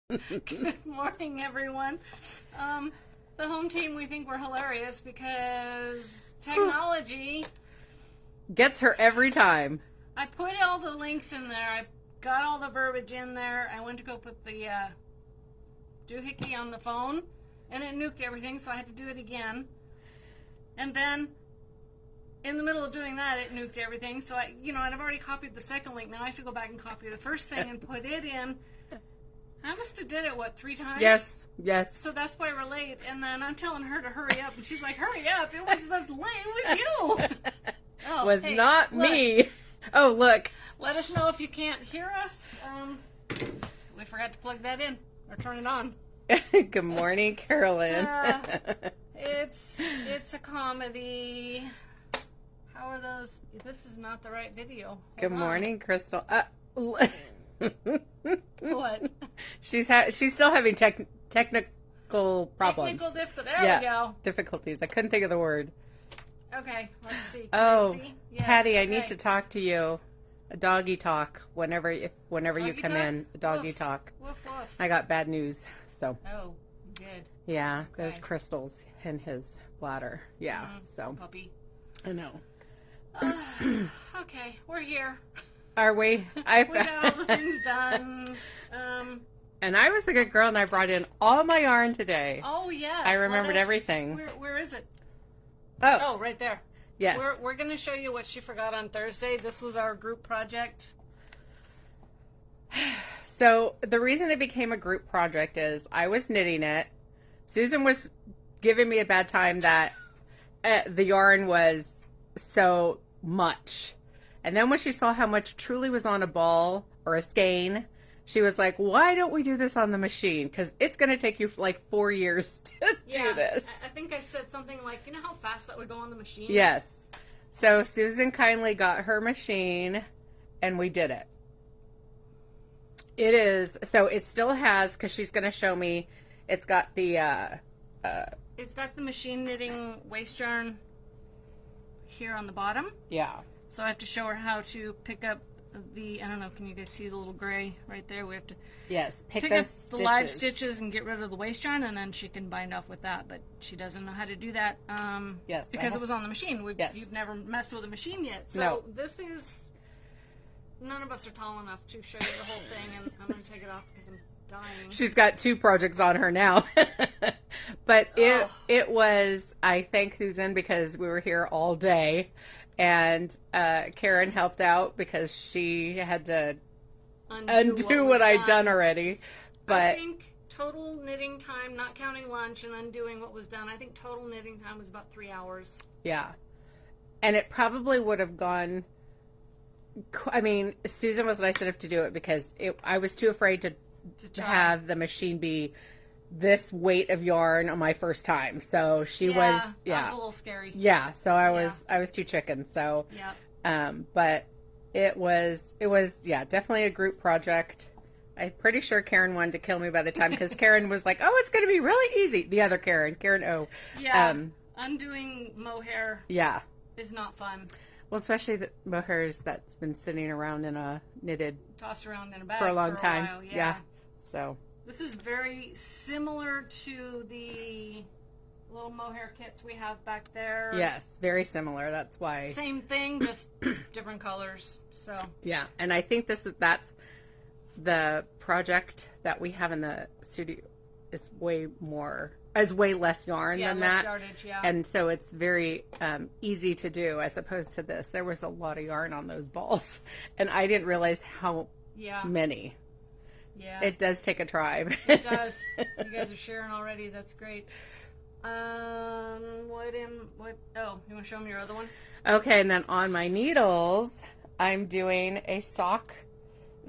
Good morning, everyone. The home team, we think we're hilarious because technology gets her every time. I put all the links in there. I got all the verbiage in there. I went to go put the doohickey on the phone, and it nuked everything, so I had to do it again. And then, in the middle of doing that, it nuked everything. So I've already copied the second link. Now I have to go back and copy the first thing and put it in. I must have did it, 3 times? Yes. So that's why we're late. And then I'm telling her to hurry up, and she's like, hurry up. It was you. Oh, was hey, not look. Me. Oh, look. Let us know if you can't hear us. We forgot to plug that in or turn it on. Good morning, Carolyn. It's a comedy. How are those? This is not the right video. Good morning, Crystal. What? She's still having technical problems. Technical difficulties. There we go. Difficulties. I couldn't think of the word. Okay, let's see. Yes, Patty, okay. I need to talk to you. A doggy talk whenever you come talk? in. A doggy Woof. talk. Woof, woof. I got bad news. So. Oh, you did. Yeah, okay. Those crystals in his bladder. Yeah, so. Puppy. I know. Okay, we're here. Are we? We got all the things done. And I was a good girl, and I brought in all my yarn today. Oh, yes. I remembered everything. Where is it? Oh, right there. Yes. We're going to show you what she forgot on Thursday. This was our group project. So the reason it became a group project is I was knitting it. Susan was giving me a bad time that the yarn was so much. And then when she saw how much truly was on a ball or a skein, she was like, why don't we do this on the machine? Because it's going to take you like 4 years to do this. I think I said something like, you know how fast that would go on the machine? Yes. So Susan kindly got her machine and we did it. It still has, because she's going to show me, it's got the... it's got the machine knitting waist yarn here on the bottom. Yeah. So I have to show her how to pick up I don't know, can you guys see the little gray right there? We have to pick up the live stitches and get rid of the waist yarn, and then she can bind off with that, but she doesn't know how to do that because it was on the machine. You've never messed with a machine yet. So no. This is, none of us are tall enough to show you the whole thing, and I'm going to take it off because I'm dying. She's got 2 projects on her now. But it was, I thank Susan because we were here all day. And Karen helped out because she had to undo what I'd done already. But I think total knitting time, not counting lunch and undoing what was done, I think total knitting time was about 3 hours. Yeah. And it probably would have gone... I mean, Susan was nice enough to do it because I was too afraid to have the machine be this weight of yarn on my first time. So she was that was a little scary. Yeah, so I was too chicken. So but it was definitely a group project. I'm pretty sure Karen wanted to kill me by the time, because Karen was like, oh, it's going to be really easy. The other Karen O. Yeah. Undoing mohair is not fun. Well, especially the mohairs that's been sitting around in a knitted, tossed around in a bag for a long time. While, yeah. So this is very similar to the little mohair kits we have back there. Yes, very similar. That's why. Same thing, just different colors. So yeah, and I think that's the project that we have in the studio is way less yarn than less that. Yardage, yeah. And so it's very easy to do as opposed to this. There was a lot of yarn on those balls, and I didn't realize how many. Yeah. It does take a tribe. It does. You guys are sharing already. That's great. Oh, you want to show me your other one? Okay, and then on my needles, I'm doing a sock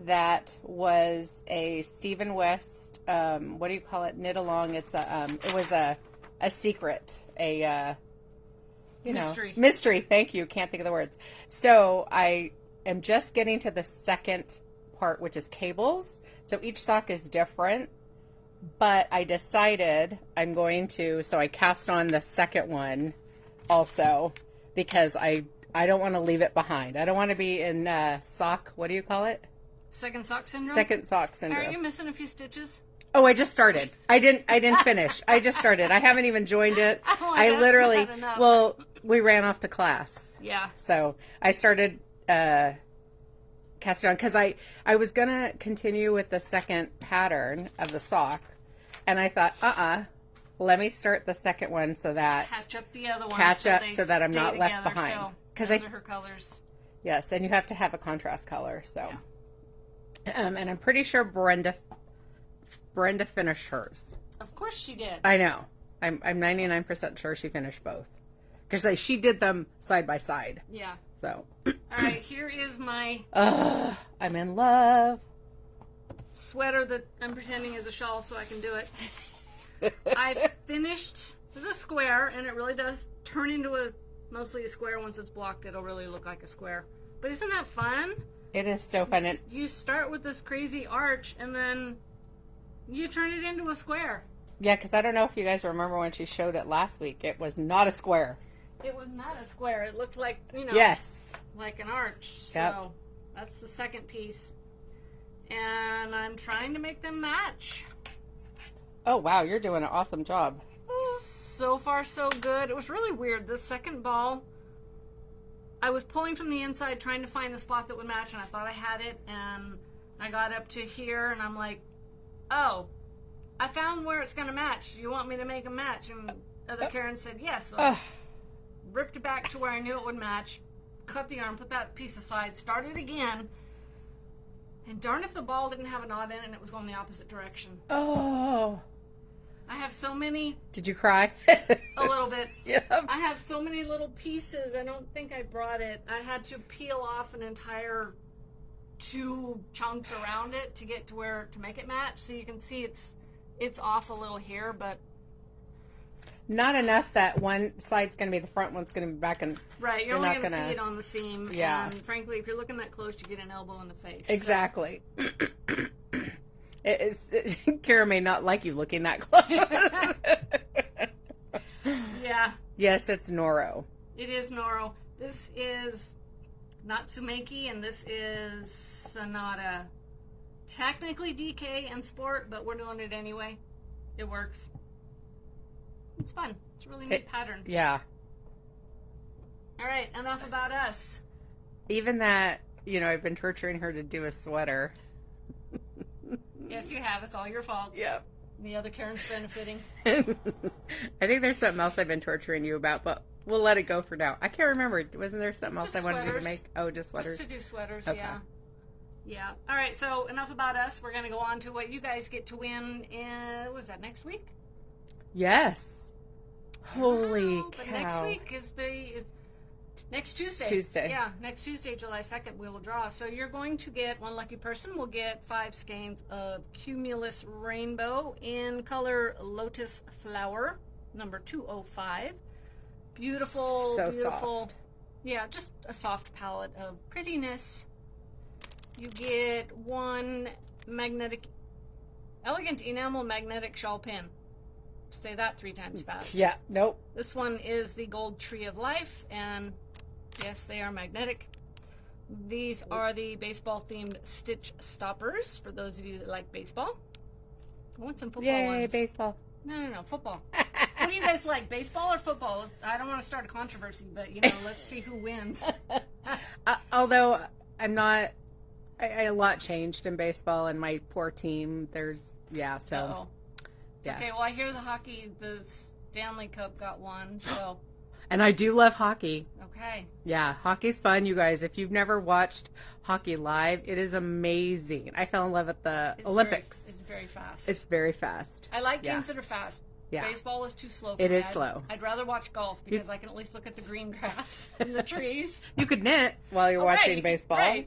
that was a Stephen West, what do you call it? Knit along. It's it was a secret, mystery. Mystery. Thank you. Can't think of the words. So I am just getting to the second part, which is cables. So each sock is different, but I decided so I cast on the second one also, because I don't want to leave it behind. I don't want to be in what do you call it? Second sock syndrome? Second sock syndrome. Are you missing a few stitches? Oh, I just started. I didn't finish. I just started. I haven't even joined it. Oh, I that's literally, not enough. well, we ran off to class. Yeah. So I started casting on because I was going to continue with the second pattern of the sock. And I thought, let me start the second one so that Catch up the other ones. catch up they so that I'm stay not left together. behind. So Because those are her colors. yes, and you have to have a contrast color. So, Yeah. And I'm pretty sure Brenda finished hers. Of course she did. I know. I'm 99% sure she finished both because she did them side by side. Yeah. So. All right, here is my I'm in love. sweater that I'm pretending is a shawl so I can do it. I finished the square, and it really does turn into mostly a square. Once it's blocked, it'll really look like a square. But isn't that fun? It is so fun. You start with this crazy arch, and then you turn it into a square. Yeah, because I don't know if you guys remember when she showed it last week. It was not a square. It was not a square. It looked like, Yes. like an arch. Yep. So that's the second piece. And I'm trying to make them match. Oh, wow. You're doing an awesome job. So far, so good. It was really weird. The second ball, I was pulling from the inside trying to find the spot that would match, and I thought I had it, and I got up to here, and I'm like, oh, I found where it's going to match. You want me to make a match? And other Karen said yes. So I ripped it back to where I knew it would match, cut the yarn, put that piece aside, started again, and darn if the ball didn't have a knot in it and it was going the opposite direction. Oh. I have so many. Did you cry? A little bit. Yeah. I have so many little pieces. I don't think I brought it. I had to peel off an entire 2 chunks around it to get to where to make it match. So you can see it's off a little here, but not enough that one side's going to be the front, one's going to be back. And right, you're only going to see it on the seam. Yeah. And frankly, if you're looking that close, you get an elbow in the face. Exactly. So. Kara may not like you looking that close. Yeah. Yes, it's Noro. It is Noro. This is Natsumeiki, and this is Sonata. Technically DK and Sport, but we're doing it anyway. It works. It's fun. It's a really neat pattern. Yeah. All right, enough about us. Even that, I've been torturing her to do a sweater. Yes, you have. It's all your fault. Yep. The other Karen's benefiting. I think there's something else I've been torturing you about, but we'll let it go for now. I can't remember. Wasn't there something else I wanted you to make? Oh, just sweaters? Just to do sweaters, okay. Yeah. Yeah. All right, so enough about us. We're going to go on to what you guys get to win in, was that next week? Yes. Holy cow. But next week is next Tuesday. Tuesday. Yeah, next Tuesday, July 2nd, we will draw. So you're going to get, one lucky person will get 5 skeins of Cumulus Rainbow in color Lotus Flower, number 205. Beautiful, so beautiful. Soft. Yeah, just a soft palette of prettiness. You get 1 elegant enamel magnetic shawl pin. Say that 3 times fast. Yeah, nope. This one is the Gold Tree of Life, and yes, they are magnetic. These are the baseball-themed stitch stoppers, for those of you that like baseball. I want some football ones. Yay, baseball. No, football. What do you guys like, baseball or football? I don't want to start a controversy, but, let's see who wins. Although I'm not, a lot changed in baseball, and my poor team, so. Uh-oh. Yeah. Okay, well, I hear the Stanley Cup got one, so. And I do love hockey. Okay. Yeah, hockey's fun, you guys. If you've never watched hockey live, it is amazing. I fell in love at the Olympics. It's very fast. It's very fast. I like games that are fast. Yeah. Baseball is too slow for me. It is I'd slow. I'd rather watch golf because I can at least look at the green grass and the trees. You could knit while you're watching baseball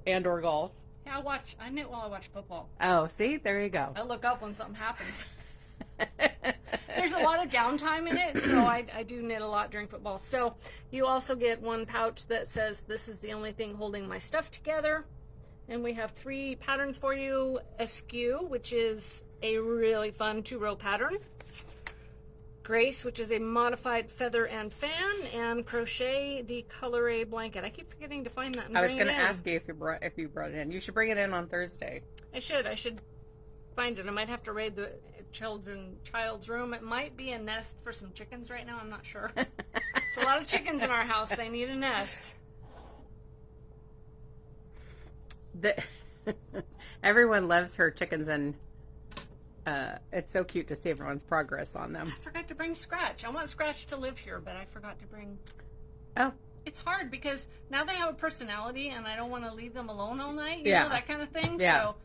and or golf. Yeah, I knit while I watch football. Oh, see? There you go. I look up when something happens. There's a lot of downtime in it, so I do knit a lot during football. So you also get 1 pouch that says, "This is the only thing holding my stuff together." And we have 3 patterns for you. Askew, which is a really fun 2-row pattern. Grace, which is a modified feather and fan. And Crochet, the Color Blanket. I keep forgetting to find that and I was bring going to it in. ask you if you brought it in. You should bring it in on Thursday. I should find it. I might have to raid the child's room. It might be a nest for some chickens right now. I'm not sure. There's a lot of chickens in our house. They need a nest. Everyone loves her chickens, and it's so cute to see everyone's progress on them. I forgot to bring Scratch. I want Scratch to live here, but I forgot to bring... Oh. It's hard because now they have a personality, and I don't want to leave them alone all night, you know, that kind of thing. Yeah. So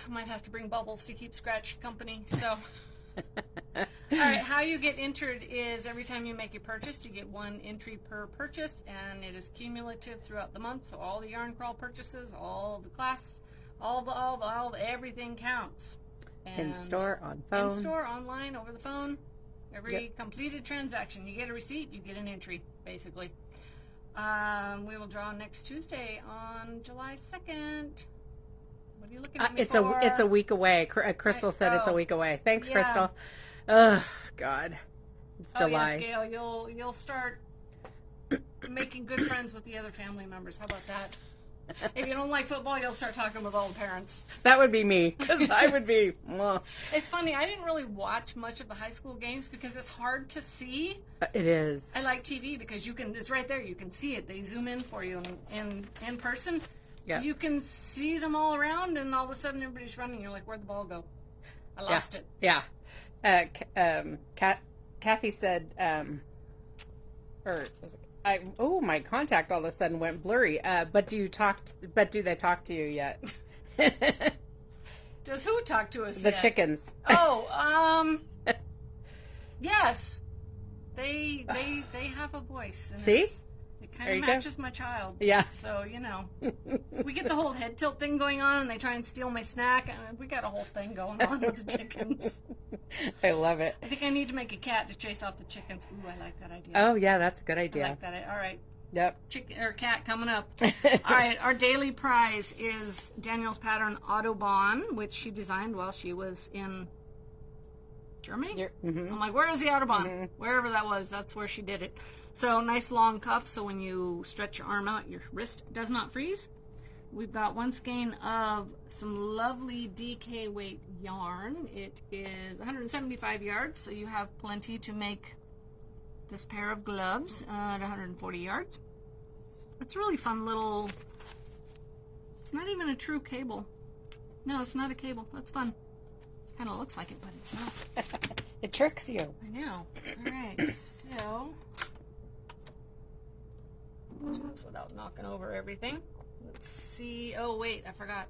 I might have to bring Bubbles to keep Scratch company. So, all right, how you get entered is every time you make a purchase, you get 1 entry per purchase, and it is cumulative throughout the month. So all the yarn crawl purchases, all the class, everything counts. And in store, on phone. In store, online, over the phone. Every completed transaction, you get a receipt, you get an entry, basically. We will draw next Tuesday on July 2nd. What are you looking at me for? It's a week away. Crystal said it's a week away. Thanks, Crystal. Oh, God. It's July. Yes, Gail, you'll start making good friends with the other family members. How about that? If you don't like football, you'll start talking with all the parents. That would be me, because I would be... It's funny, I didn't really watch much of the high school games because it's hard to see. It is. I like TV because it's right there. You can see it. They zoom in for you in person. Yeah. You can see them all around, and all of a sudden everybody's running. You're like, where'd the ball go? I lost it. Yeah. Kathy said, my contact all of a sudden went blurry. But do they talk to you yet? Does who talk to us The yet? chickens. Oh, yes. They have a voice. And see? It kind of matches my child. Yeah. So, we get the whole head tilt thing going on, and they try and steal my snack. And we got a whole thing going on with the chickens. I love it. I think I need to make a cat to chase off the chickens. Ooh, I like that idea. Oh, yeah, that's a good idea. I like that. All right. Yep. Chicken or cat coming up. All right, our daily prize is Danielle's pattern Autobahn, which she designed while she was in Germany. Mm-hmm. I'm like, where is the Autobahn? Mm-hmm. Wherever that was, that's where she did it. So nice long cuff, so when you stretch your arm out, your wrist does not freeze. We've got 1 skein of some lovely DK weight yarn. It is 175 yards, so you have plenty to make this pair of gloves at 140 yards. It's a really fun little, it's not even a true cable. No, it's not a cable. That's fun. Kind of looks like it, but it's not. It tricks you. I know. All right, so just without knocking over everything. Let's see. Oh, wait, I forgot.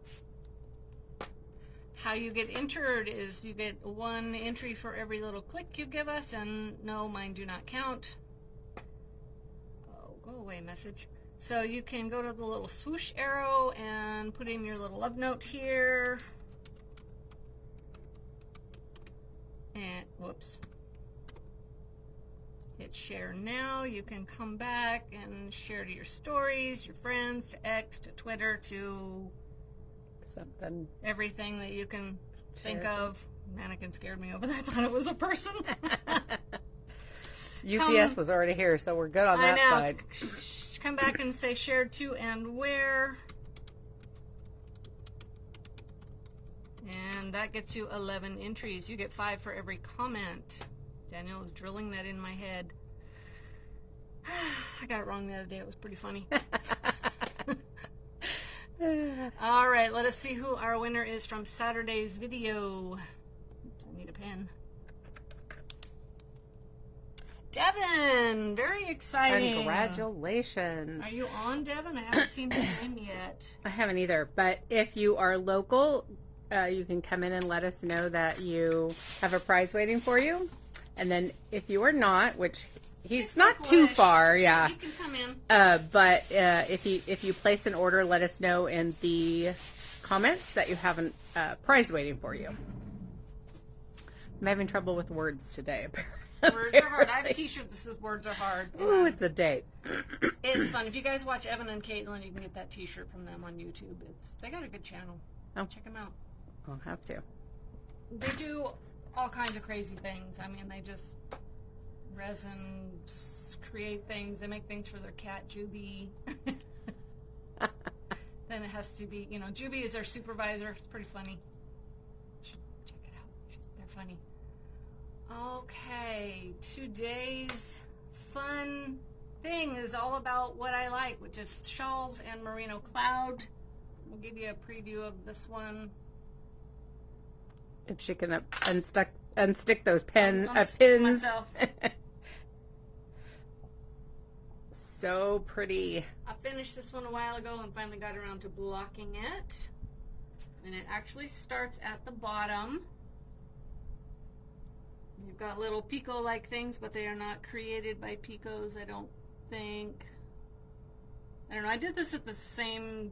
How you get entered is you get 1 entry for every little click you give us, and no, mine do not count. Oh, go away message. So you can go to the little swoosh arrow and put in your little love note here. And, whoops. Hit share now. You can come back and share to your stories, your friends, to X, to Twitter, to something. Everything that you can think of. Mannequin scared me over there. I thought it was a person. UPS was already here, so we're good on that side. Come back and say shared to and where. And that gets you 11 entries. You get 5 for every comment. Danielle is drilling that in my head. I got it wrong the other day. It was pretty funny. All right, let us see who our winner is from Saturday's video. Oops, I need a pen. Devin, very exciting. Congratulations. Are you on, Devin? I haven't seen his name yet. I haven't either, but if you are local, you can come in and let us know that you have a prize waiting for you. And then if you are not, which he's not too far, yeah. He can come in. But if you place an order, let us know in the comments that you have a prize waiting for you. I'm having trouble with words today. Words are hard. I have a t-shirt that says words are hard. Ooh, it's a date. It's fun. If you guys watch Evan and Caitlin, you can get that t-shirt from them on YouTube. They got a good channel. Oh. Check them out. I'll have to. They do all kinds of crazy things. I mean, they just resin create things. They make things for their cat, Juby. Then it has to be, Juby is their supervisor. It's pretty funny. funny. Okay, today's fun thing is all about what I like, which is Shawls and Merino Cloud. We'll give you a preview of this one. If she can unstick those pins. Myself. So pretty. I finished this one a while ago and finally got around to blocking it. And it actually starts at the bottom. You've got little picot-like things, but they are not created by picots, I don't think. I don't know. I did this at the same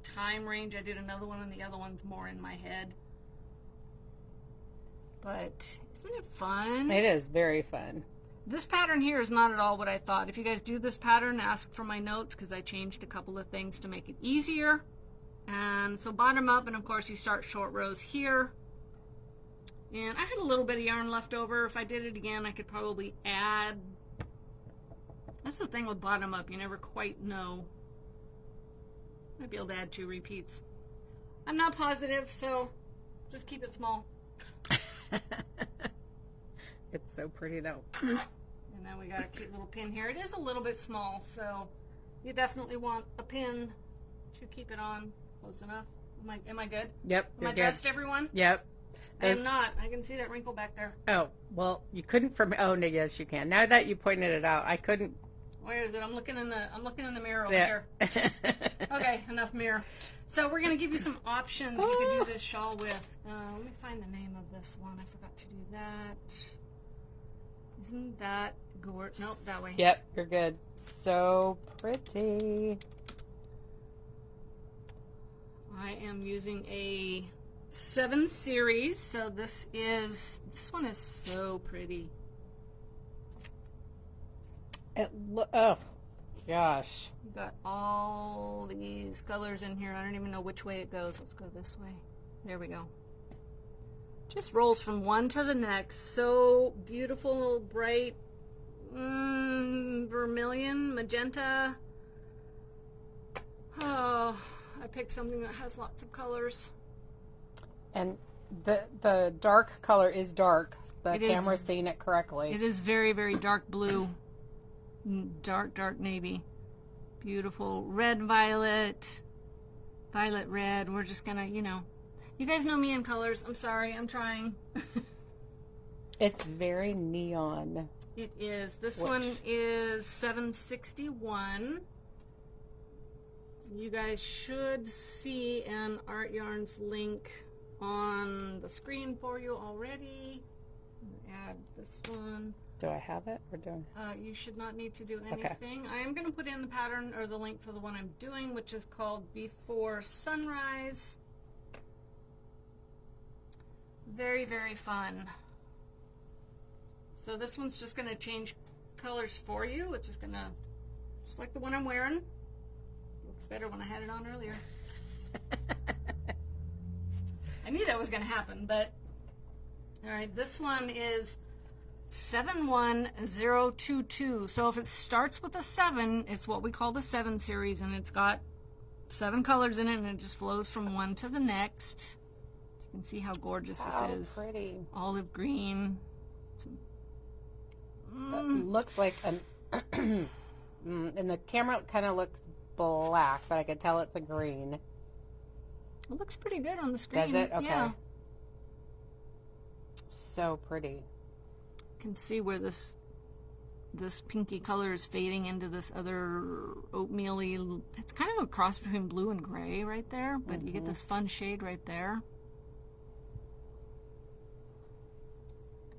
time range. I did another one, and the other one's more in my head. But isn't it fun? It is very fun. This pattern here is not at all what I thought. If you guys do this pattern, ask for my notes because I changed a couple of things to make it easier. And so bottom up, and of course you start short rows here. And I had a little bit of yarn left over. If I did it again, I could probably add. That's the thing with bottom up, you never quite know. Might be able to add 2 repeats. I'm not positive, so just keep it small. It's so pretty though. And then we got a cute little pin here. It is a little bit small, so you definitely want a pin to keep it on close enough. Am I good? Yep. Am I dressed, everyone? Yep. I am not. I can see that wrinkle back there. Oh, well, you couldn't from. Oh no, yes, you can. Now that you pointed it out, I couldn't. Where is it? I'm looking in the mirror over here. Okay, enough mirror. So we're gonna give you some options you could do this shawl with. Let me find the name of this one. I forgot to do that. Isn't that gorgeous? Nope, that way. Yep, you're good. So pretty. I am using a 7 series, so this one is so pretty. Oh gosh. You got all these colors in here. I don't even know which way it goes. Let's go this way. There we go. Just rolls from one to the next. So beautiful, bright, vermilion, magenta. Oh, I picked something that has lots of colors. And the dark color is dark. The camera's seeing it correctly. It is very, very dark blue. Dark navy. Beautiful. Red, violet. Violet, red. We're just gonna, you guys know me in colors. I'm sorry. I'm trying. It's very neon. It is. This one is 761. You guys should see an Artyarns link on the screen for you already. Add this one. Do I have it or do I? You should not need to do anything. I am going to put in the pattern or the link for the one I'm doing, which is called Before Sunrise. Very, very fun. So this one's just going to change colors for you. It's just going to, just like the one I'm wearing. Looks better when I had it on earlier. I knew that was going to happen, but all right, this one is 71022. So if it starts with a 7, it's what we call the 7 series, and it's got 7 colors in it, and it just flows from one to the next. You can see how gorgeous this is. Pretty. Olive green. Looks like an in the camera it kind of looks black, but I can tell it's a green. It looks pretty good on the screen. Does it? Okay. Yeah. So pretty. You can see where this pinky color is fading into this other oatmeal-y. It's kind of a cross between blue and gray right there, but you get this fun shade right there.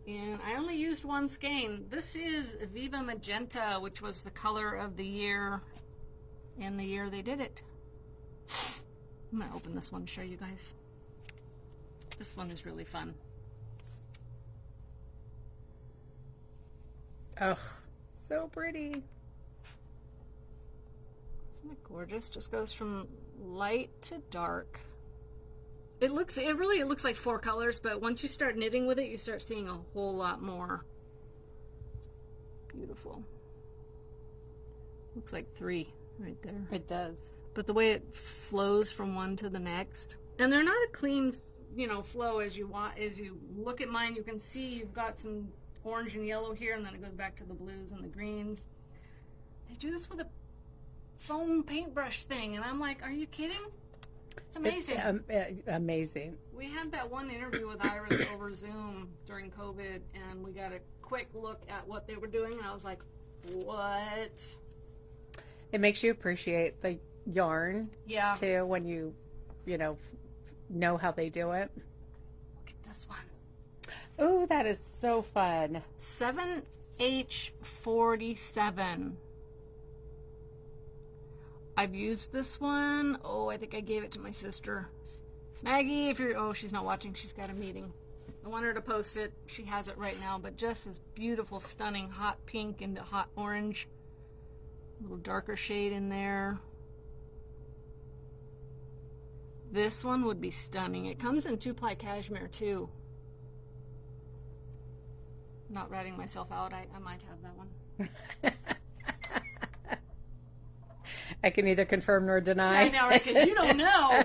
And I only used one skein. This is Viva Magenta, which was the color of the year in the year they did it. I'm going to open this one to show you guys. This one is really fun. Oh, so pretty. Isn't it gorgeous? Just goes from light to dark. It looks like 4 colors, but once you start knitting with it, you start seeing a whole lot more. It's beautiful. Looks like 3 right there. It does. But the way it flows from one to the next, and they're not a clean you know, flow as you want. As you look at mine, you can see you've got some orange and yellow here, and then it goes back to the blues and the greens. They do this with a foam paintbrush thing, and I'm like, are you kidding? It's amazing. It's amazing. We had that one interview with Iris over Zoom during COVID, and we got a quick look at what they were doing, and I was like, what? It makes you appreciate the yarn, Yeah. too, when you know how they do it. Look at this one. Ooh, that is so fun. 7H47. I've used this one. Oh, I think I gave it to my sister. Maggie, if you're... Oh, she's not watching. She's got a meeting. I want her to post it. She has it right now. But just this beautiful, stunning hot pink into hot orange. A little darker shade in there. This one would be stunning. It comes in 2-ply cashmere, too. Not ratting myself out. I might have that one. I can neither confirm nor deny. I know, right? Because you don't know.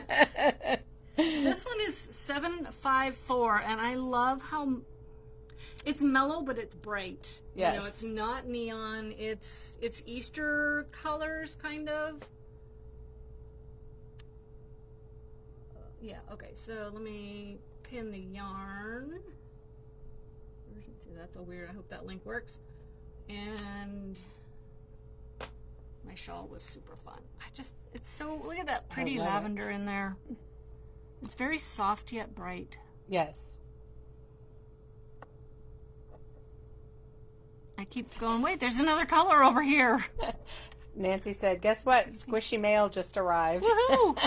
This one is 754, and I love how it's mellow, but it's bright. Yes. You know, it's not neon. It's Easter colors, kind of. Yeah. Okay. So let me pin the yarn. That's so weird. I hope that link works. And my shawl was super fun. It's so, look at that pretty lavender in there. It's very soft yet bright. Yes. I keep going, wait, there's another color over here. Nancy said, guess what? Squishy mail just arrived. Woohoo!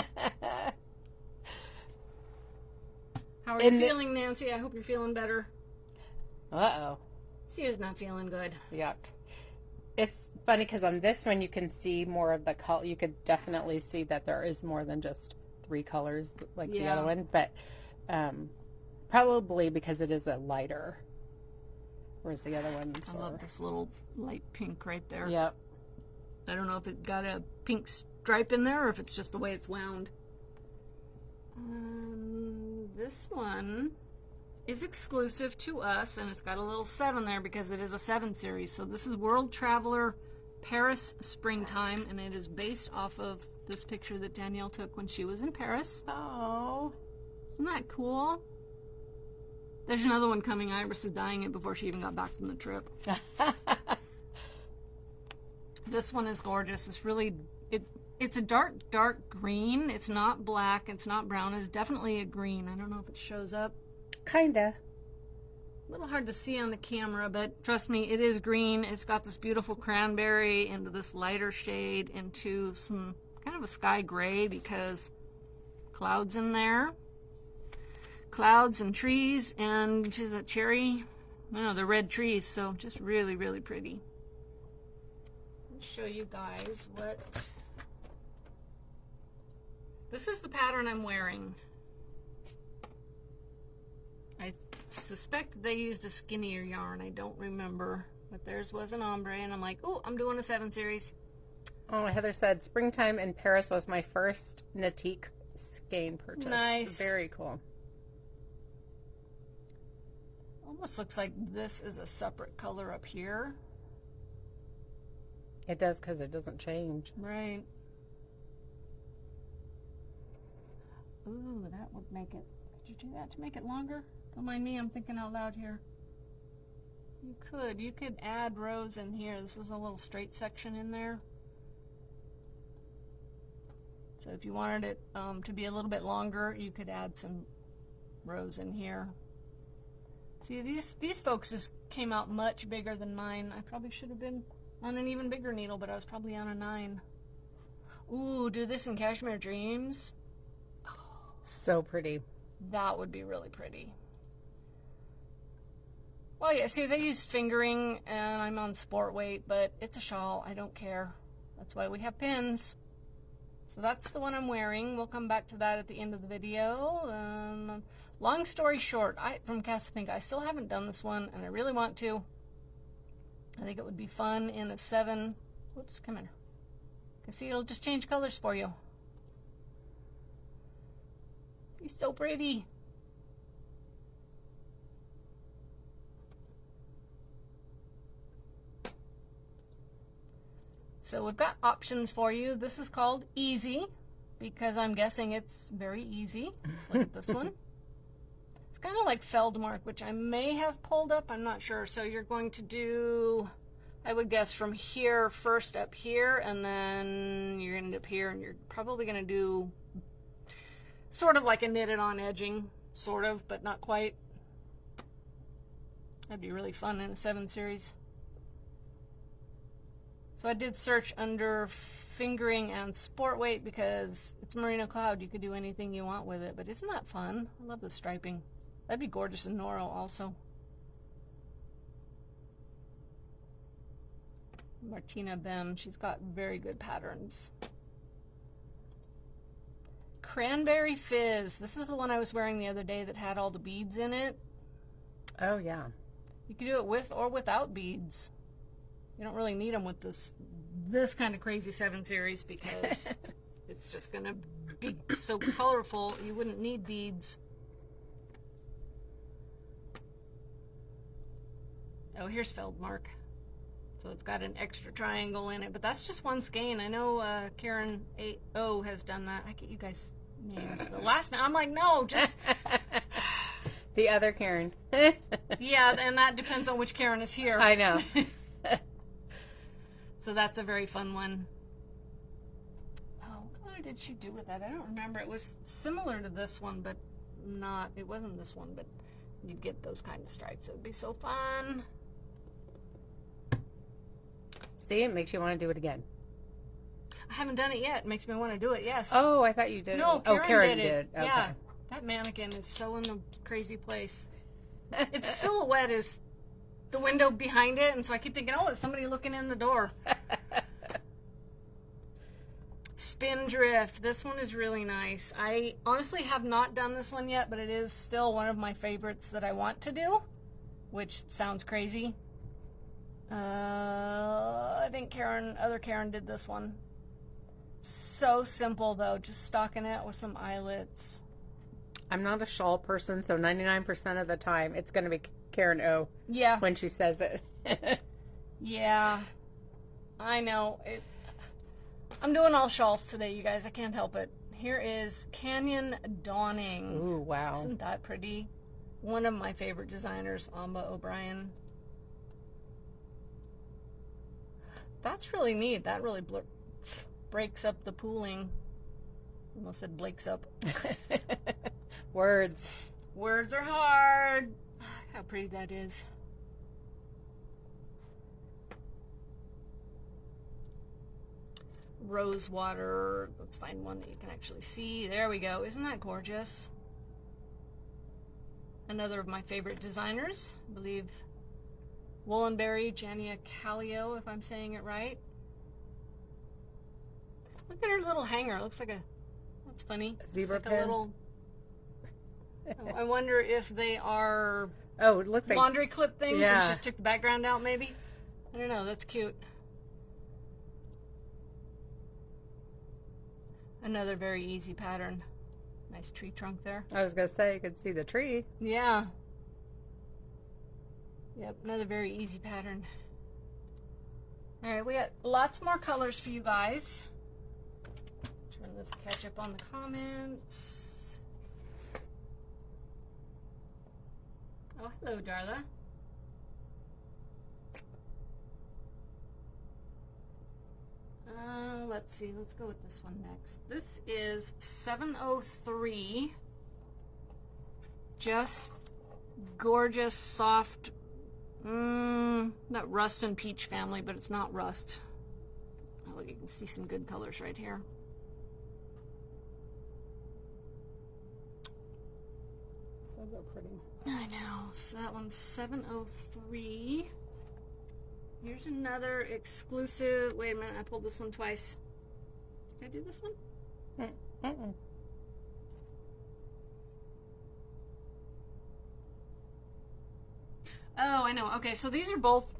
How are you feeling, Nancy? I hope you're feeling better. Uh-oh. Sia's not feeling good. Yuck. It's funny because on this one you can see more of the color. You could definitely see that there is more than just 3 colors like the other one. But probably because it is a lighter. Whereas the other ones I love this little light pink right there. Yep. I don't know if it got a pink stripe in there or if it's just the way it's wound. This one is exclusive to us, and it's got a little 7 there because it is a 7 series. So this is World Traveler Paris Springtime, and it is based off of this picture that Danielle took when she was in Paris. Oh. Isn't that cool? There's another one coming. Iris is dyeing it before she even got back from the trip. This one is gorgeous. It's really, it's a dark green. It's not black. It's not brown. It's definitely a green. I don't know if it shows up. Kinda. A little hard to see on the camera, but trust me, it is green. It's got this beautiful cranberry into this lighter shade into some kind of a sky gray because clouds in there. Clouds and trees, and is it cherry? No, they're red trees, so just really, really pretty. Let me show you guys what... This is the pattern I'm wearing. I suspect they used a skinnier yarn. I don't remember, but theirs was an ombre, and I'm like, oh, I'm doing a 7 series. Oh, Heather said, springtime in Paris was my first Knitique skein purchase. Nice. Very cool. Almost looks like this is a separate color up here. It does because it doesn't change. Right. Ooh, that would make it... Could you do that to make it longer? Don't mind me, I'm thinking out loud here. You could add rows in here. This is a little straight section in there. So if you wanted it to be a little bit longer, you could add some rows in here. See, these folks just came out much bigger than mine. I probably should have been on an even bigger needle, but I was probably on a 9. Ooh, do this in Cashmere Dreams. So pretty. That would be really pretty. Well, yeah, see, they used fingering, and I'm on sport weight, but it's a shawl. I don't care. That's why we have pins. So that's the one I'm wearing. We'll come back to that at the end of the video. Long story short, from Casa Pink, I still haven't done this one, and I really want to. I think it would be fun in a 7. Whoops, come here. You see, it'll just change colors for you. He's so pretty. So we've got options for you. This is called Easy because I'm guessing it's very easy. Let's look at this one. It's kind of like Feldmark, which I may have pulled up. I'm not sure. So you're going to do, I would guess, from here first up here, and then you're going to end up here, and you're probably going to do sort of like a knitted on edging, sort of, but not quite. That'd be really fun in a 7 series. So I did search under fingering and sport weight because it's Merino Cloud. You could do anything you want with it, but isn't that fun? I love the striping. That'd be gorgeous in Noro also. Martina Bem, she's got very good patterns. Cranberry Fizz. This is the one I was wearing the other day that had all the beads in it. Oh, yeah. You could do it with or without beads. You don't really need them with this kind of crazy 7 series because it's just going to be so colorful you wouldn't need beads. Oh, here's Feldmark. So it's got an extra triangle in it, but that's just one skein. I know Karen 8O has done that. I get you guys names. The last name, I'm like, no, just... The other Karen. Yeah, and that depends on which Karen is here. I know. So that's a very fun one. Oh, what color did she do with that? I don't remember. It was similar to this one, but not, it wasn't this one, but you'd get those kind of stripes. It would be so fun. See, it makes you want to do it again. I haven't done it yet. It makes me want to do it, yes. Oh, I thought you did. No, Karen, Karen did it. Okay. Yeah, that mannequin is so in a crazy place. Its silhouette is the window behind it, and so I keep thinking, oh, it's somebody looking in the door. Spindrift. This one is really nice. I honestly have not done this one yet, but it is still one of my favorites that I want to do, which sounds crazy. I think other Karen did this one. So simple though, just stockinette with some eyelets. I'm not a shawl person, so 99% of the time it's going to be Karen O. Yeah. When she says it. Yeah. I know. I'm doing all shawls today, you guys. I can't help it. Here is Canyon Dawning. Ooh, wow. Isn't that pretty? One of my favorite designers, Amba O'Brien. That's really neat. That really breaks up the pooling. Almost said Blake's up. Words. Words are hard. How pretty that is. Rosewater. Let's find one that you can actually see. There we go. Isn't that gorgeous? Another of my favorite designers. I believe Woolenberry, Jania Callio, if I'm saying it right. Look at her little hanger. It looks like a, that's funny. Zebra like pin. A little, I wonder if they are it looks like laundry clip things yeah. and she just took the background out maybe. I don't know. That's cute. Another very easy pattern. Nice tree trunk there. I was going to say you could see the tree. Yeah. Yep, another very easy pattern. All right, we got lots more colors for you guys. Turn this catch up on the comments. Oh, hello, Darla. Let's see, let's go with this one next. This is 703. Just gorgeous, soft, not rust and peach family, but it's not rust. Oh, look, you can see some good colors right here. Those are pretty. I know. So that one's 703. Here's another exclusive. Wait a minute, I pulled this one twice. Did I do this one? Oh, I know. Okay, so these are both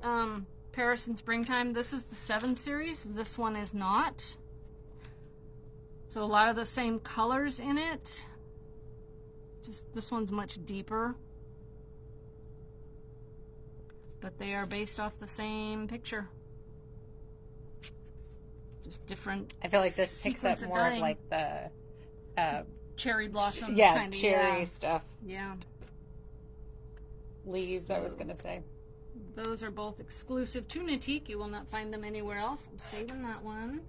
Paris and Springtime. This is the 7 series. This one is not. So a lot of the same colors in it. Just this one's much deeper. But they are based off the same picture. Just different. I feel like this picks up sequence more of dyeing. like the Cherry blossoms. yeah, kind of, cherry stuff. Yeah. Leaves, So, I was gonna say. those are both exclusive to Knitique. You will not find them anywhere else. I'm saving that one.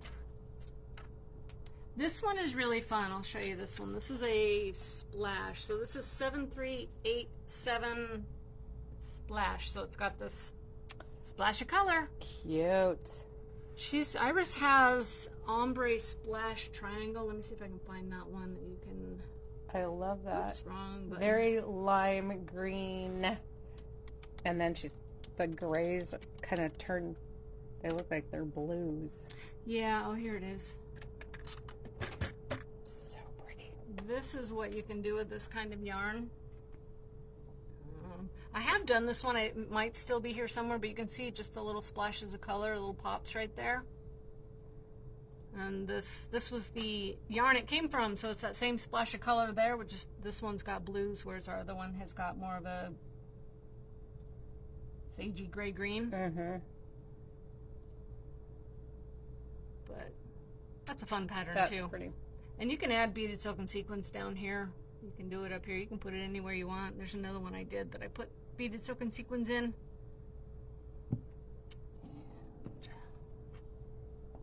This one is really fun. I'll show you this one. This is a splash. So this is 7387 splash. So it's got this splash of color. Cute. Iris has ombre splash triangle. Let me see if I can find that one that you can. I love that. Oops, wrong button. Very lime green. And then the grays kind of turn, they look like they're blues. Yeah, oh, here it is. So pretty. This is what you can do with this kind of yarn. I have done this one. It might still be here somewhere, but you can see just the little splashes of color, little pops right there. And this was the yarn it came from, so it's that same splash of color there, which is this one's got blues, whereas our other one has got more of a sagey gray green. Mm-hmm. But that's a fun pattern That's too. pretty. And you can add beaded silk and sequins down here. You can do it up here. You can put it anywhere you want. There's another one I did that I put beaded silk and sequins in. And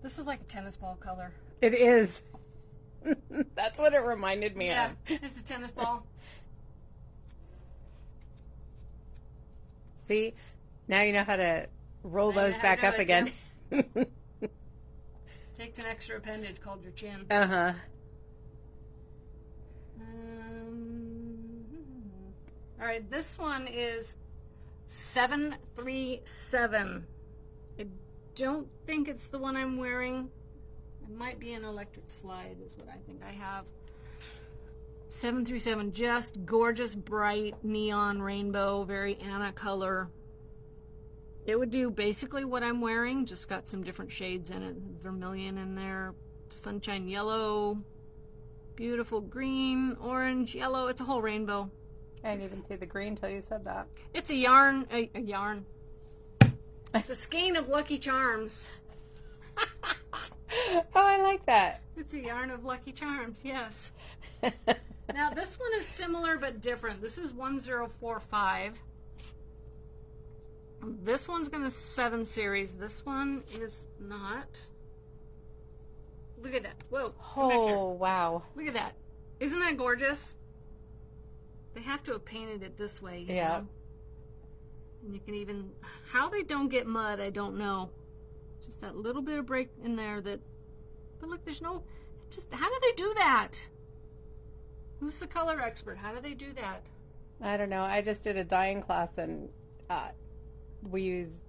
this is like a tennis ball color. It is. That's what it reminded me Yeah, of. it's a tennis ball. See, now you know how to roll I know those how to back do up it, again. Takes an extra appendage called your chin. Uh-huh. All right, this one is 737. I don't think it's the one I'm wearing. It might be an electric slide is what I think I have. 737, just gorgeous, bright, neon, rainbow, very Anna color. It would do basically what I'm wearing, just got some different shades in it. Vermilion in there, sunshine yellow, beautiful green, orange, yellow. It's a whole rainbow. I didn't even see the green till you said that. It's a yarn. It's a skein of Lucky Charms. Oh, I like that. It's a yarn of Lucky Charms, yes. Now this one is similar but different. This is 1045. This one's going to 7 series. This one is not. Look at that. Whoa. Come back here. Oh, wow. Look at that. Isn't that gorgeous? They have to have painted it this way. You Yeah. know? And you can even, how they don't get mud, I don't know. Just that little bit of break in there that, but look, there's no, just, how do they do that? Who's the color expert? How do they do that? I don't know. I just did a dyeing class and we used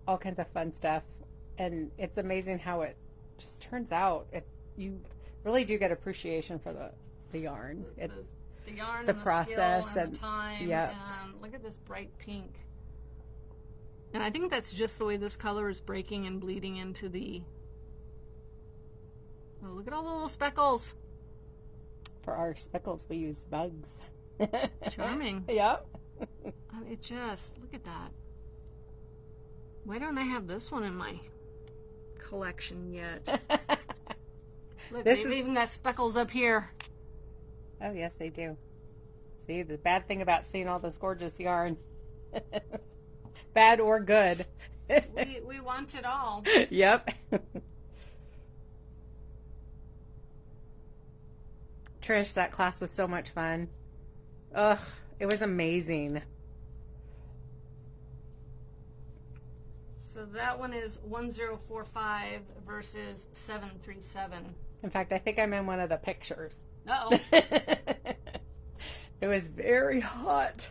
all kinds of fun stuff. And it's amazing how it just turns out. You really do get appreciation for the yarn. It's the yarn the and the process skill and and the time. yeah. And look at this bright pink. And I think that's just the way this color is breaking and bleeding into the. Oh, look at all the little speckles. For our speckles, we use bugs. Charming. Yep. I mean, it just, look at that. Why don't I have this one in my collection yet? Look, they've even got speckles up here. Oh, yes, they do. See, the bad thing about seeing all this gorgeous yarn. Bad or good. We want it all. Yep. Trish, that class was so much fun. Ugh, it was amazing. So that one is 1045 versus 737. In fact, I think I'm in one of the pictures. Uh-oh. It was very hot.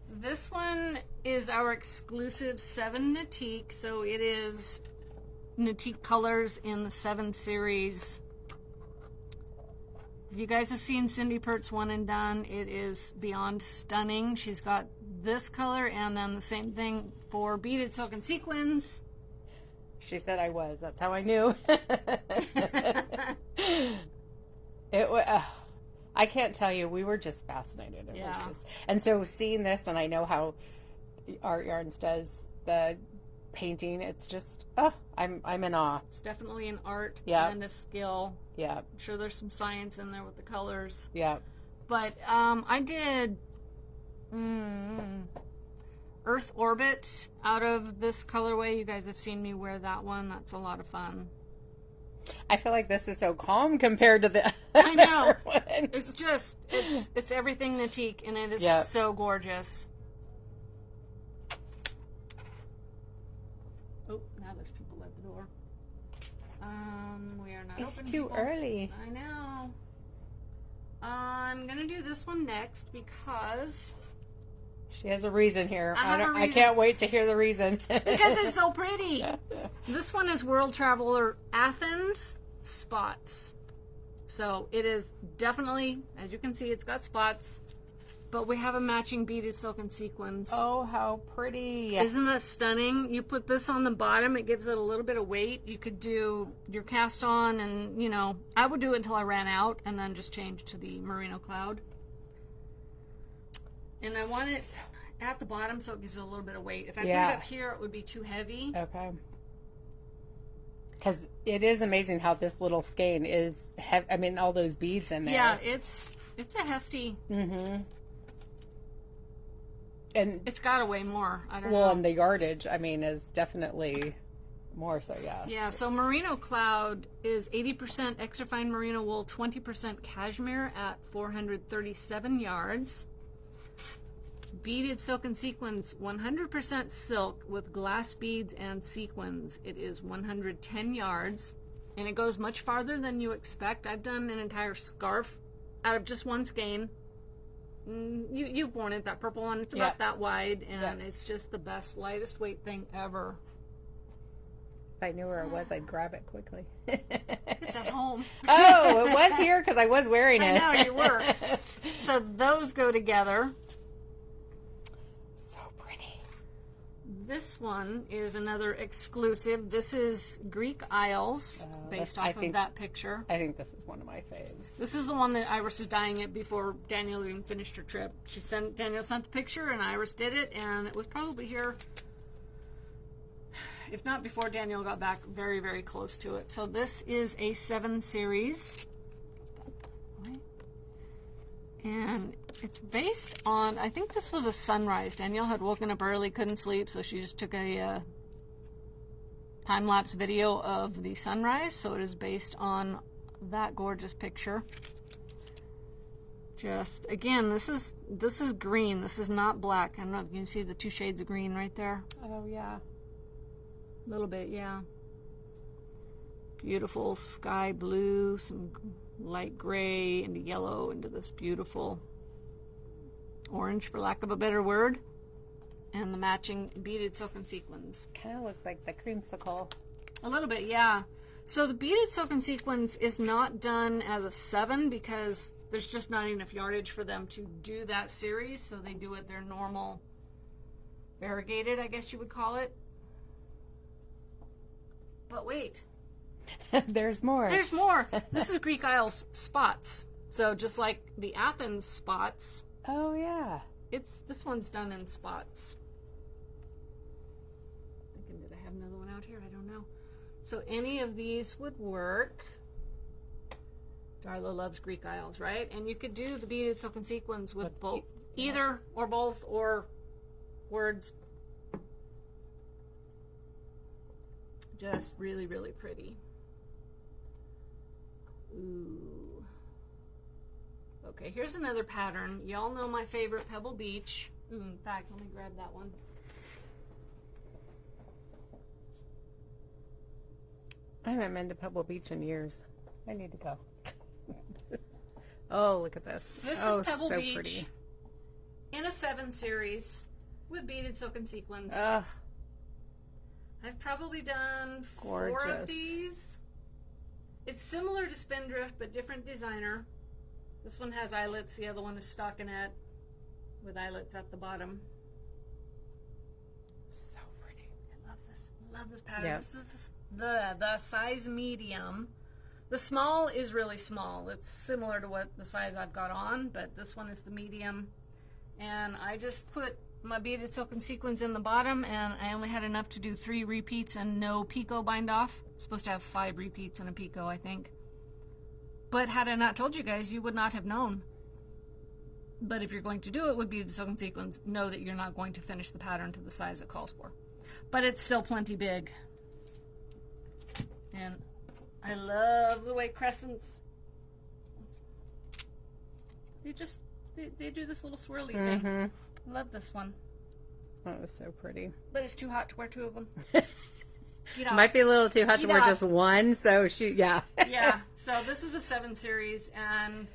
This one is our exclusive 7 Knitique, so it is Knitique colors in the 7 series. If you guys have seen Cindy Pert's One and Done, it is beyond stunning. She's got this color and then the same thing for beaded silk and sequins. She said I was. That's how I knew. It was. I can't tell you. We were just fascinated. It was just, and so seeing this, and I know how Artyarns does the painting. It's just, oh, I'm in awe. It's definitely an art Yeah. and a skill. Yeah. I'm sure there's some science in there with the colors. Yeah. But I did Earth Orbit out of this colorway. You guys have seen me wear that one. That's a lot of fun. I feel like this is so calm compared to the I know. other one. It's just, it's everything Knitique, and it is Yeah. so gorgeous. Oh, now there's people at the door. We are not It's open, too people. early. I know. I'm gonna do this one next because She has a reason here. I have a I reason. can't wait to hear the reason. because it's so pretty. This one is World Traveler Athens Spots. So it is definitely, as you can see, it's got spots, but we have a matching beaded silk and sequins. Oh, how pretty. Isn't that stunning? You put this on the bottom, it gives it a little bit of weight. You could do your cast on, and you know, I would do it until I ran out and then just change to the Merino Cloud. And I want it at the bottom so it gives it a little bit of weight. If I put it up here, it would be too heavy. Okay. Because it is amazing how this little skein is, I mean, all those beads in there. Yeah, it's a hefty. Mm-hmm. And It's got to weigh more. I don't well, know. and the yardage, I mean, is definitely more so, yes. Yeah, so Merino Cloud is 80% extra fine merino wool, 20% cashmere at 437 yards. Beaded silk and sequins, 100% silk with glass beads and sequins. It is 110 yards, and it goes much farther than you expect. I've done an entire scarf out of just one skein. You've worn it, that purple one. It's about that wide, and it's just the best, lightest weight thing ever. If I knew where it was, I'd grab it quickly. It's at home. Oh, it was here because I was wearing it. I know, you were. So those go together. This one is another exclusive. This is Greek Isles, based off of that picture. I think this is one of my faves. This is the one that Iris was dyeing it before Daniel even finished her trip. Daniel sent the picture, and Iris did it, and it was probably here, if not before Daniel got back, very, very close to it. So this is a 7 series. And it's based on, I think this was a sunrise. Danielle had woken up early, couldn't sleep, so she just took a time-lapse video of the sunrise. So it is based on that gorgeous picture. Just, again, this is green. This is not black. I don't know if you can see the 2 shades of green right there. Oh, yeah. A little bit, yeah. Beautiful sky blue, some light gray into yellow into this beautiful orange, for lack of a better word, and the matching beaded silk and sequins. Kind of looks like the creamsicle. A little bit, yeah. So the beaded silk and sequins is not done as a 7 because there's just not enough yardage for them to do that series, so they do it their normal variegated, I guess you would call it. But wait. There's more. There's more. This is Greek Isles Spots. So just like the Athens Spots. Oh, yeah. This one's done in spots. Thinking, did I have another one out here? I don't know. So any of these would work. Darla loves Greek Isles, right? And you could do the beaded silk and sequins with both, either or both, or words. Just really, really pretty. Ooh. Okay, here's another pattern. Y'all know my favorite, Pebble Beach. In fact, let me grab that one. I haven't been to Pebble Beach in years. I need to go. Oh, look at this. This is Pebble Beach pretty. In a 7 series with beaded silk and sequins. I've probably done 4 of these. It's similar to Spindrift, but different designer. This one has eyelets, the other one is stockinette with eyelets at the bottom. So pretty. I love this pattern. Yep. This is the size medium. The small is really small. It's similar to what the size I've got on, but this one is the medium. And I just put my beaded silk and sequins in the bottom, and I only had enough to do 3 repeats and no picot bind off. It's supposed to have 5 repeats and a picot, I think. But had I not told you guys, you would not have known. But if you're going to do it with beaded silk and sequins, know that you're not going to finish the pattern to the size it calls for. But it's still plenty big. And I love the way crescents, they do this little swirly thing. I love this one. That was so pretty. But it's too hot to wear 2 of them. It might be a little too hot to wear just one, so yeah. Yeah, so this is a 7 series, and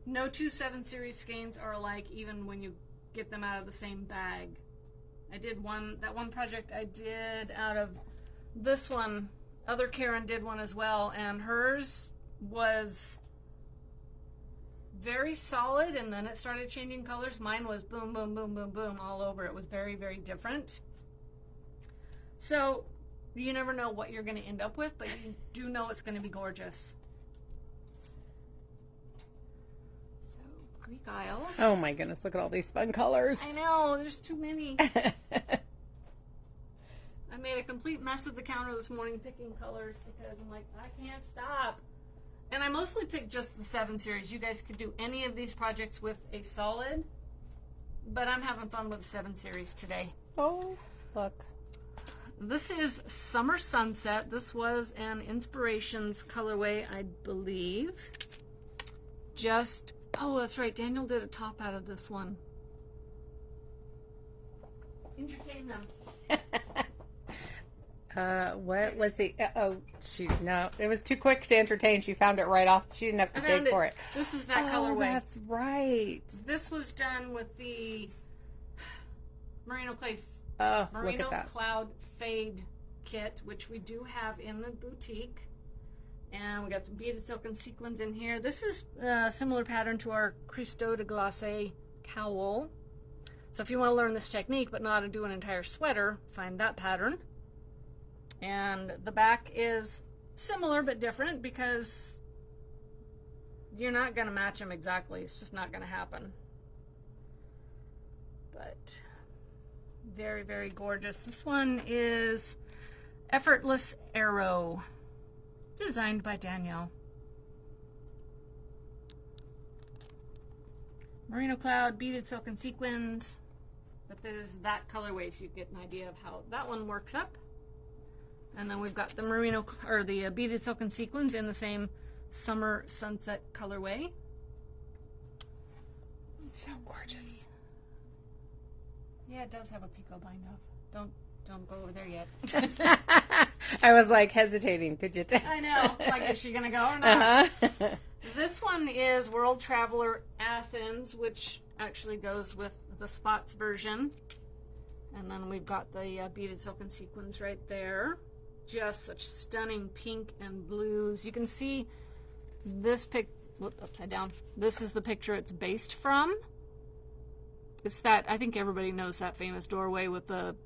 no 2 7 series skeins are alike, even when you get them out of the same bag. I did that one project I did out of this one. Other Karen did one as well, and hers was very solid, and then it started changing colors. Mine was boom, boom, boom, boom, boom all over. It was very, very different. So you never know what you're going to end up with, but you do know it's going to be gorgeous. So Greek Isles. Oh my goodness, look at all these fun colors. I know, there's too many. I made a complete mess of the counter this morning picking colors because I'm like, I can't stop. And I mostly picked just the 7 series. You guys could do any of these projects with a solid, but I'm having fun with the 7 series today. Oh, look. This is Summer Sunset. This was an Inspirations colorway, I believe. Oh, that's right. Daniel did a top out of this one. Entertain them. What? Let's see. No. It was too quick to entertain. She found it right off. She didn't have to dig for it. This is that colorway. That's right. This was done with the Merino Cloud Fade kit, which we do have in the boutique. And we got some beaded silk and sequins in here. This is a similar pattern to our Cristaux de Glacé cowl. So if you want to learn this technique but not how to do an entire sweater, find that pattern. And the back is similar but different because you're not going to match them exactly. It's just not going to happen. But very, very gorgeous. This one is Effortless Arrow, designed by Danielle. Merino Cloud, beaded silk and sequins. But there's that colorway, so you get an idea of how that one works up. And then we've got the beaded silk and sequins in the same Summer Sunset colorway. So gorgeous. Yeah, it does have a picot bind off. Don't go over there yet. I was like hesitating. Could you tell? I know. Like, is she gonna go or not? This one is World Traveler Athens, which actually goes with the spots version. And then we've got the beaded silk and sequins right there. Just such stunning pink and blues. You can see this upside down. This is the picture it's based from. It's that, I think everybody knows that famous doorway with the,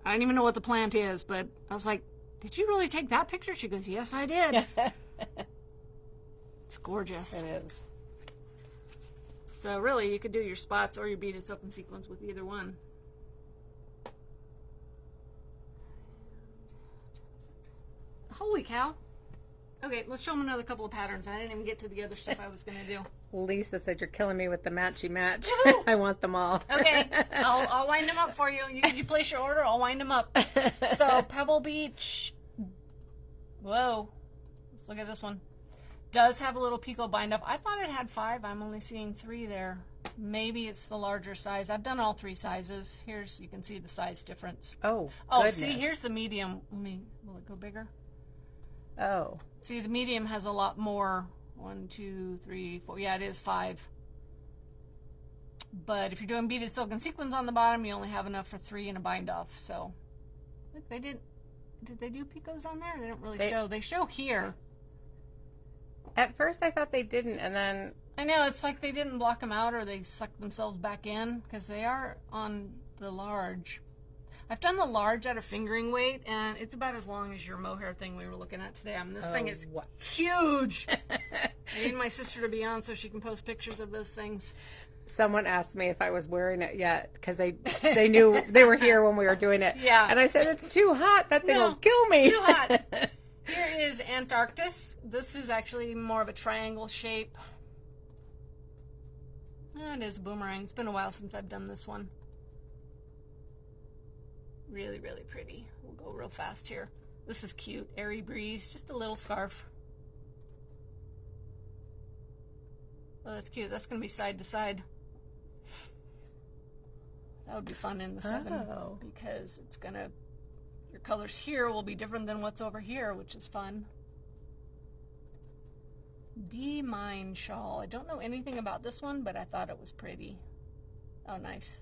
I don't even know what the plant is, but I was like, did you really take that picture? She goes, yes, I did. It's gorgeous. It is. So really, you could do your spots or your beaded silk and sequins with either one. Holy cow. Okay, let's show them another couple of patterns. I didn't even get to the other stuff I was going to do. Lisa said you're killing me with the matchy match. I want them all. Okay, I'll wind them up for you. You place your order, I'll wind them up. So Pebble Beach. Whoa. Let's look at this one. Does have a little picot bind up. I thought it had 5. I'm only seeing 3 there. Maybe it's the larger size. I've done all 3 sizes. Here's, you can see the size difference. Oh, see, here's the medium. Will it go bigger? Oh. See, the medium has a lot more. 1, 2, 3, 4. Yeah, it is 5. But if you're doing beaded silk and sequins on the bottom, you only have enough for 3 and a bind off. So, look, did they do picots on there? They don't really show. They show here. At first I thought they didn't, and then... I know, it's like they didn't block them out or they sucked themselves back in, because they are on the large. I've done the large at a fingering weight, and it's about as long as your mohair thing we were looking at today. I mean, this thing is huge. I need my sister to be on so she can post pictures of those things. Someone asked me if I was wearing it yet because they knew they were here when we were doing it. Yeah. And I said, it's too hot. That thing will kill me. Too hot. Here is Antarctis. This is actually more of a triangle shape. It is a boomerang. It's been a while since I've done this one. Really, really pretty. We'll go real fast here. This is cute. Airy breeze. Just a little scarf. Oh, that's cute. That's going to be side to side. That would be fun in the 7 because it's going to, your colors here will be different than what's over here, which is fun. Be Mine Shawl. I don't know anything about this one, but I thought it was pretty. Oh, nice.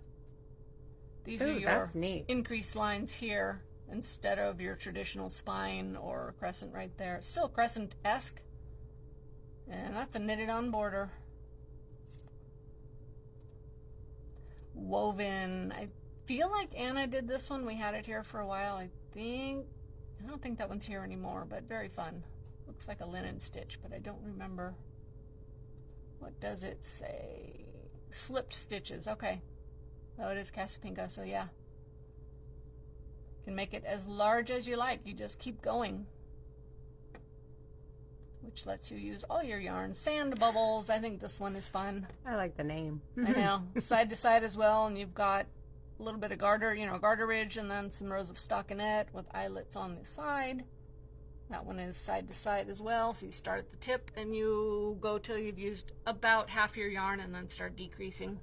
These are your increased lines here instead of your traditional spine or crescent right there. It's still crescent-esque. And that's a knitted on border. Woven. I feel like Anna did this one. We had it here for a while. I don't think that one's here anymore, but very fun. Looks like a linen stitch, but I don't remember. What does it say? Slipped stitches. Okay. Oh, it is Casapinka, so yeah. You can make it as large as you like. You just keep going. Which lets you use all your yarns. Sand bubbles. I think this one is fun. I like the name. I know. Side to side as well, and you've got a little bit of garter, garter ridge, and then some rows of stockinette with eyelets on the side. That one is side to side as well. So you start at the tip and you go till you've used about half your yarn and then start decreasing.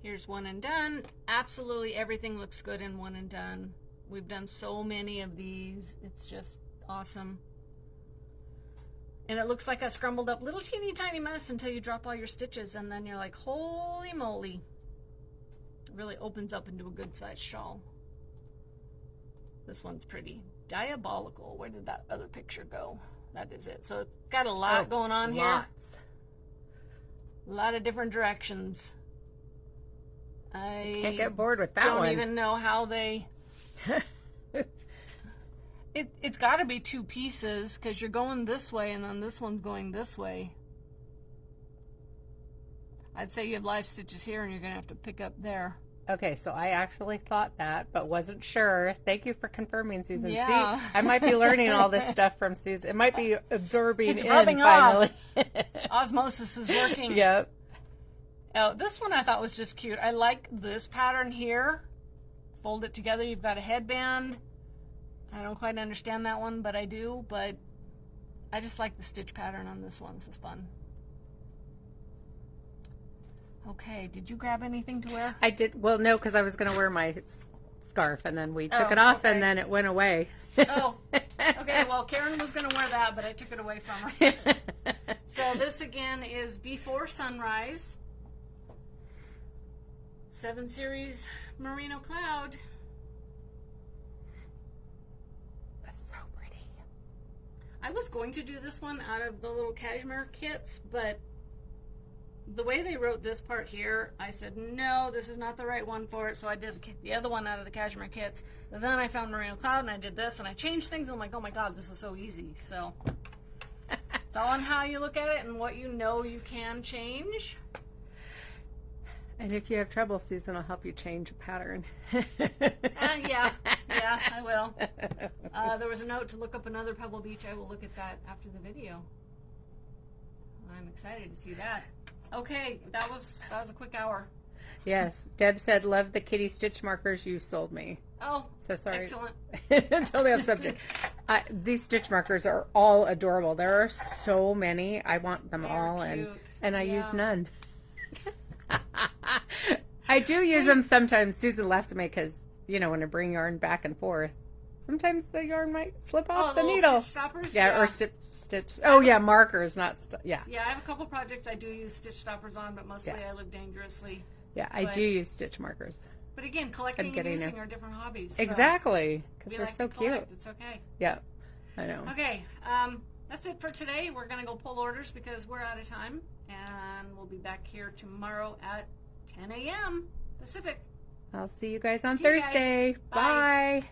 Here's one and done. Absolutely everything looks good in one and done. We've done so many of these. It's just awesome. And it looks like a scrambled up little teeny tiny mess until you drop all your stitches and then you're like, holy moly. It really opens up into a good sized shawl. This one's pretty. Diabolical. Where did that other picture go? That is it. So it's got a lot going on here. Lots. A lot of different directions. I can't get bored with that one. Don't even know how they... It's got to be two pieces because you're going this way and then this one's going this way. I'd say you have live stitches here and you're going to have to pick up there. Okay, so I actually thought that, but wasn't sure. Thank you for confirming, Susan. Yeah. See, I might be learning all this stuff from Susan. It might be absorbing it's rubbing finally. Off. Osmosis is working. Yep. Oh, this one I thought was just cute. I like this pattern here. Fold it together. You've got a headband. I don't quite understand that one, but I do. But I just like the stitch pattern on this one. This is fun. Okay, did you grab anything to wear? I did. Well, no, because I was going to wear my scarf, and then we took it off, and then it went away. Oh, okay. Well, Karen was going to wear that, but I took it away from her. So this, again, is Before Sunrise. 7 Series Merino Cloud. That's so pretty. I was going to do this one out of the little cashmere kits, but the way they wrote this part here, I said, no, this is not the right one for it, so I did the other one out of the cashmere kits. And then I found Merino Cloud, and I did this, and I changed things, and I'm like, oh my god, this is so easy. So it's all on how you look at it and what you know you can change. And if you have trouble, Susan will help you change a pattern. Yeah, I will. There was a note to look up another Pebble Beach. I will look at that after the video. I'm excited to see that. Okay, that was a quick hour. Yes, Deb said, love the kitty stitch markers you sold me. Oh, so sorry. Excellent. Totally off subject. These stitch markers are all adorable. There are so many. I want them all, cute. and I use none. I do use them sometimes. Susan laughs at me because, when I bring yarn back and forth, sometimes the yarn might slip off the needle. Stitch stoppers? Yeah, or stitch. Oh, yeah, markers, not yeah. Yeah, I have a couple projects I do use stitch stoppers on, but mostly I live dangerously. Yeah, I do use stitch markers. But again, collecting and using are different hobbies. So exactly, because they're like so cute. It's okay. Yeah, I know. Okay, that's it for today. We're going to go pull orders because we're out of time. And we'll be back here tomorrow at 10 a.m. Pacific. I'll see you guys on Thursday. Bye. Bye.